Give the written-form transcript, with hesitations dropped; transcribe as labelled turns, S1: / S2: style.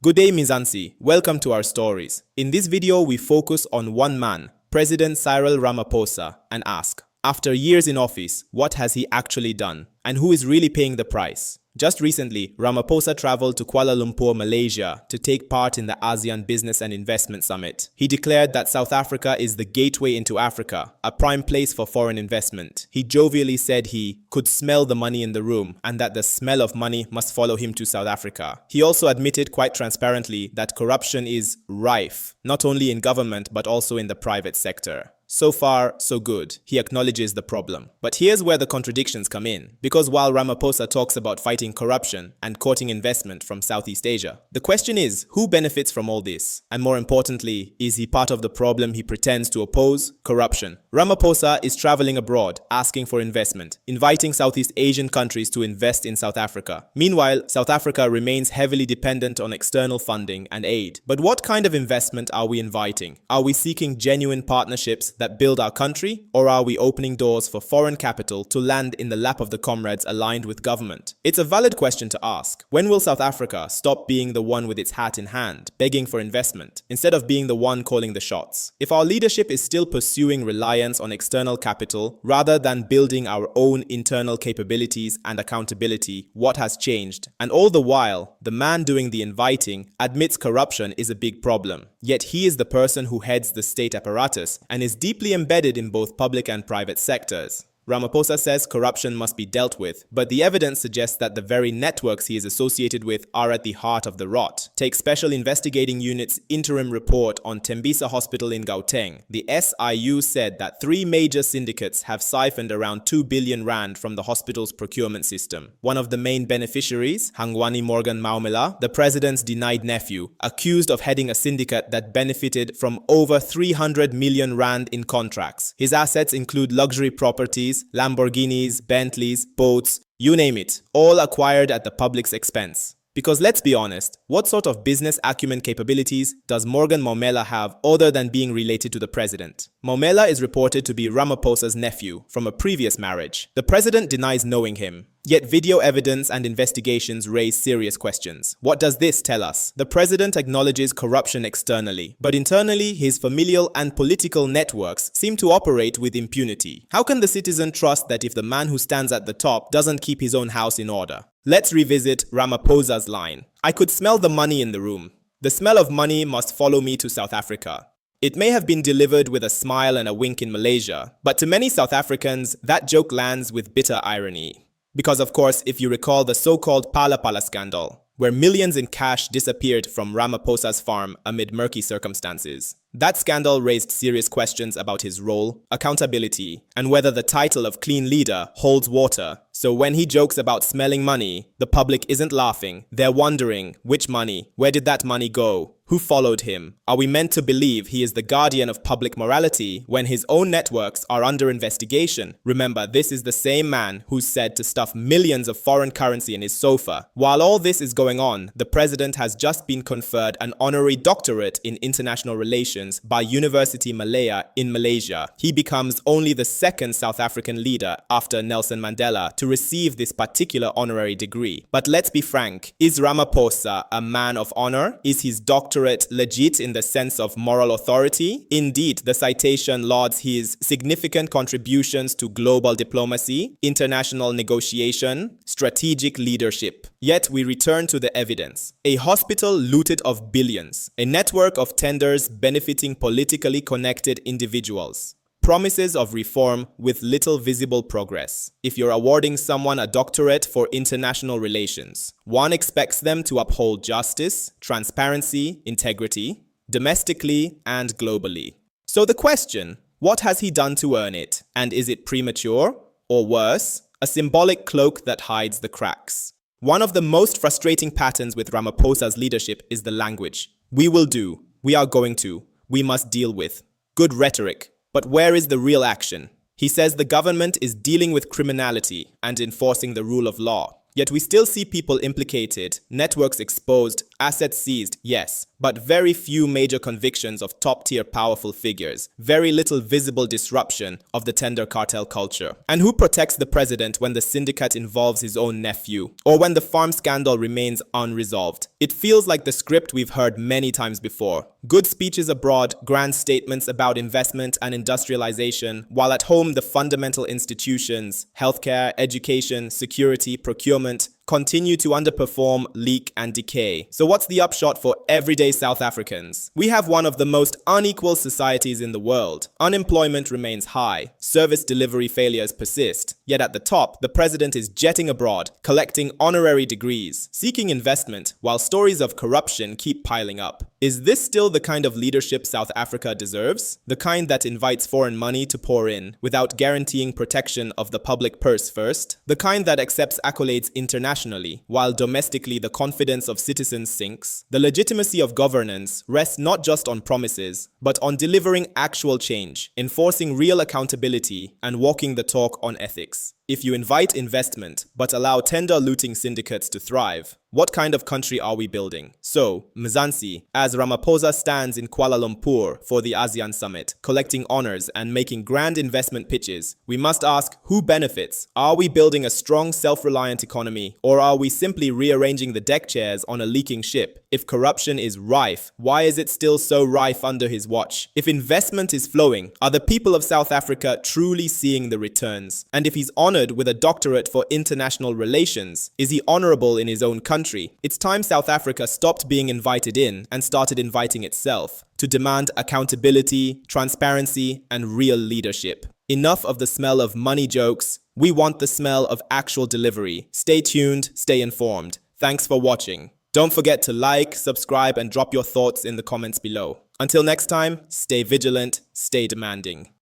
S1: Good day, Mizansi. Welcome to our stories. In this video, we focus on one man, President Cyril Ramaphosa, and ask, after years in office, what has he actually done? And who is really paying the price? Just recently, Ramaphosa traveled to Kuala Lumpur, Malaysia, to take part in the ASEAN Business and Investment Summit. He declared that South Africa is the gateway into Africa, a prime place for foreign investment. He jovially said he could smell the money in the room and that the smell of money must follow him to South Africa. He also admitted quite transparently that corruption is rife, not only in government but also in the private sector. So far, so good. He acknowledges the problem. But here's where the contradictions come in. Because while Ramaphosa talks about fighting corruption and courting investment from Southeast Asia, the question is, who benefits from all this? And more importantly, is he part of the problem he pretends to oppose? Corruption. Ramaphosa is traveling abroad, asking for investment, inviting Southeast Asian countries to invest in South Africa. Meanwhile, South Africa remains heavily dependent on external funding and aid. But what kind of investment are we inviting? Are we seeking genuine partnerships that build our country, or are we opening doors for foreign capital to land in the lap of the comrades aligned with government? It's a valid question to ask. When will South Africa stop being the one with its hat in hand, begging for investment, instead of being the one calling the shots? If our leadership is still pursuing reliance on external capital rather than building our own internal capabilities and accountability, what has changed? And all the while, the man doing the inviting admits corruption is a big problem. Yet he is the person who heads the state apparatus and is deeply embedded in both public and private sectors. Ramaphosa says corruption must be dealt with, but the evidence suggests that the very networks he is associated with are at the heart of the rot. Take Special Investigating Unit's interim report on Tembisa Hospital in Gauteng. The SIU said that 3 major syndicates have siphoned around 2 billion rand from the hospital's procurement system. One of the main beneficiaries, Hangwani Morgan Maumela, the president's denied nephew, accused of heading a syndicate that benefited from over 300 million rand in contracts. His assets include luxury properties, Lamborghinis, Bentleys, boats, you name it, all acquired at the public's expense. Because let's be honest, what sort of business acumen capabilities does Morgan Maumela have other than being related to the president? Maumela is reported to be Ramaphosa's nephew from a previous marriage. The president denies knowing him. Yet video evidence and investigations raise serious questions. What does this tell us? The president acknowledges corruption externally, but internally his familial and political networks seem to operate with impunity. How can the citizen trust that if the man who stands at the top doesn't keep his own house in order? Let's revisit Ramaphosa's line. I could smell the money in the room. The smell of money must follow me to South Africa. It may have been delivered with a smile and a wink in Malaysia, but to many South Africans, that joke lands with bitter irony. Because of course, if you recall the so-called Pala Pala scandal, where millions in cash disappeared from Ramaphosa's farm amid murky circumstances. That scandal raised serious questions about his role, accountability, and whether the title of clean leader holds water. So when he jokes about smelling money, the public isn't laughing. They're wondering, which money? Where did that money go? Who followed him? Are we meant to believe he is the guardian of public morality when his own networks are under investigation? Remember, this is the same man who's said to stuff millions of foreign currency in his sofa. While all this is going on, the president has just been conferred an honorary doctorate in international relations by University Malaya in Malaysia. He becomes only the second South African leader after Nelson Mandela to receive this particular honorary degree. But let's be frank, is Ramaphosa a man of honor? Is his doctorate legit in the sense of moral authority? Indeed, the citation lauds his significant contributions to global diplomacy, international negotiation, strategic leadership. Yet we return to the evidence. A hospital looted of billions, a network of tenders benefiting politically connected individuals. Promises of reform with little visible progress. If you're awarding someone a doctorate for international relations, one expects them to uphold justice, transparency, integrity, domestically and globally. So the question, what has he done to earn it? And is it premature? Or worse, a symbolic cloak that hides the cracks? One of the most frustrating patterns with Ramaphosa's leadership is the language. We will do, we are going to, we must deal with. Good rhetoric. But where is the real action? He says the government is dealing with criminality and enforcing the rule of law. Yet we still see people implicated, networks exposed, assets seized, yes, but very few major convictions of top-tier powerful figures, very little visible disruption of the tender cartel culture. And who protects the president when the syndicate involves his own nephew, or when the farm scandal remains unresolved? It feels like the script we've heard many times before. Good speeches abroad, grand statements about investment and industrialization, while at home the fundamental institutions, healthcare, education, security, procurement, continue to underperform, leak, and decay. So what's the upshot for everyday South Africans? We have one of the most unequal societies in the world. Unemployment remains high. Service delivery failures persist. Yet at the top, the president is jetting abroad, collecting honorary degrees, seeking investment, while stories of corruption keep piling up. Is this still the kind of leadership South Africa deserves? The kind that invites foreign money to pour in, without guaranteeing protection of the public purse first? The kind that accepts accolades internationally, while domestically the confidence of citizens sinks? The legitimacy of governance rests not just on promises, but on delivering actual change, enforcing real accountability, and walking the talk on ethics. If you invite investment, but allow tender-looting syndicates to thrive, what kind of country are we building? So, Mzansi, as Ramaphosa stands in Kuala Lumpur for the ASEAN Summit, collecting honors and making grand investment pitches, we must ask, who benefits? Are we building a strong, self-reliant economy, or are we simply rearranging the deck chairs on a leaking ship? If corruption is rife, why is it still so rife under his watch? If investment is flowing, are the people of South Africa truly seeing the returns? And if he's honored with a doctorate for international relations, is he honorable in his own country? It's time South Africa stopped being invited in and started inviting itself to demand accountability, transparency, and real leadership. Enough of the smell of money jokes. We want the smell of actual delivery. Stay tuned, stay informed. Thanks for watching. Don't forget to like, subscribe, and drop your thoughts in the comments below. Until next time, stay vigilant, stay demanding.